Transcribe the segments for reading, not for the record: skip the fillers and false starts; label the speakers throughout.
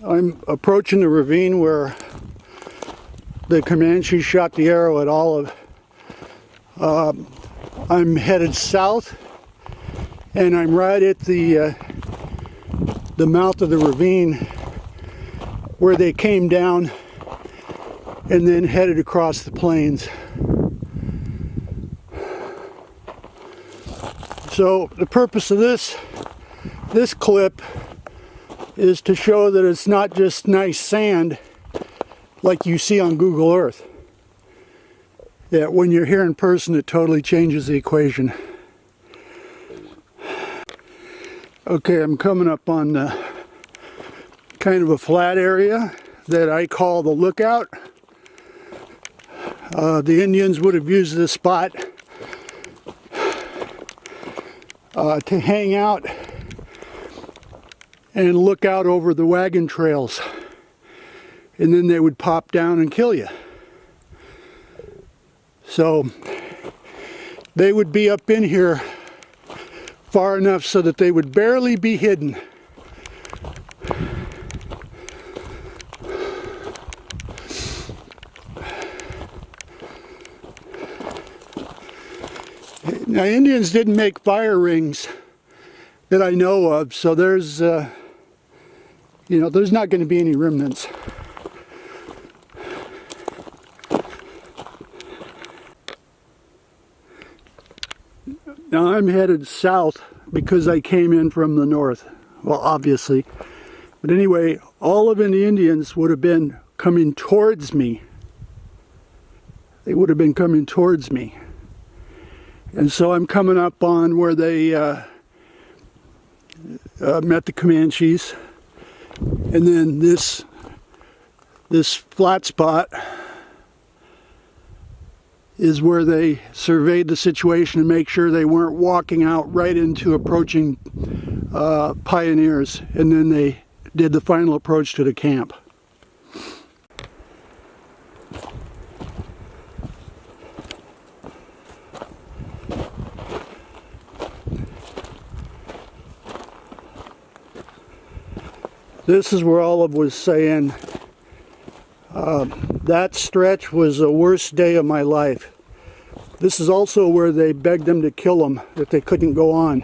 Speaker 1: I'm approaching the ravine where the Comanche shot the arrow at Olive. I'm headed south, and I'm right at the mouth of the ravine where they came down and then headed across the plains. So the purpose of this clip is to show that it's not just nice sand like you see on Google Earth. That when you're here in person, it totally changes the equation. Okay, I'm coming up on kind of a flat area that I call the lookout. The Indians would have used this spot to hang out and look out over the wagon trails, and then they would pop down and kill you. So they would be up in here far enough so that they would barely be hidden. Now, Indians didn't make fire rings that I know of, so there's there's not going to be any remnants. Now I'm headed south because I came in from the north. Well, obviously. But anyway, all of the Indians would have been coming towards me. They would have been coming towards me. And so I'm coming up on where they met the Comanches. And then this flat spot is where they surveyed the situation to make sure they weren't walking out right into approaching pioneers, and then they did the final approach to the camp. This is where Olive was saying that stretch was the worst day of my life. This is also where they begged them to kill them, that they couldn't go on.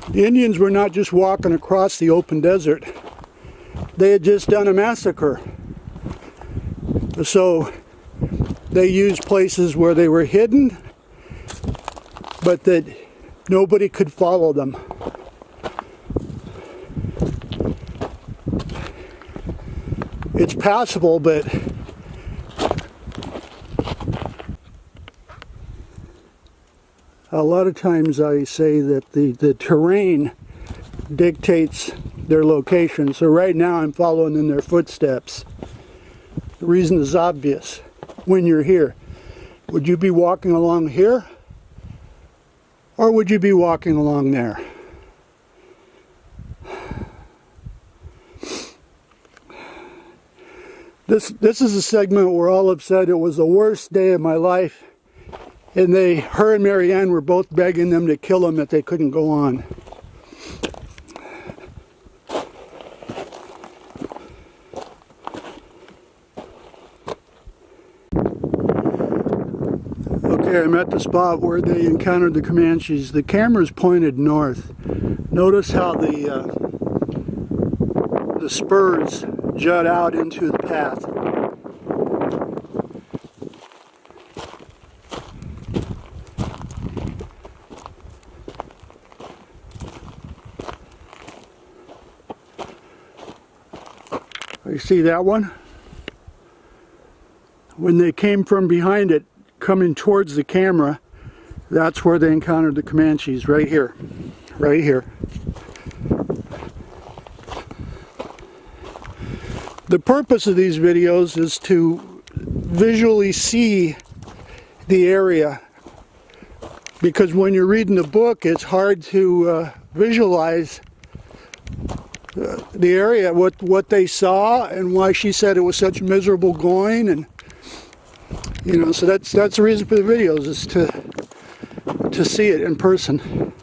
Speaker 1: The Indians were not just walking across the open desert. They had just done a massacre. So they used places where they were hidden, but that nobody could follow them. It's passable, but a lot of times I say that the terrain dictates their location. So right now I'm following in their footsteps. The reason is obvious. When you're here, would you be walking along here? Or would you be walking along there? This is a segment where Olive said it was the worst day of my life, and her and Marianne were both begging them to kill them if they couldn't go on. Okay, I'm at the spot where they encountered the Comanches. The camera's pointed north. Notice how the spurs jut out into the path. You see that one? When they came from behind it, coming towards the camera, that's where they encountered the Comanches, right here. Right here. The purpose of these videos is to visually see the area, because when you're reading the book, it's hard to visualize the area, what they saw, and why she said it was such miserable going, and so that's the reason for the videos, is to to see it in person.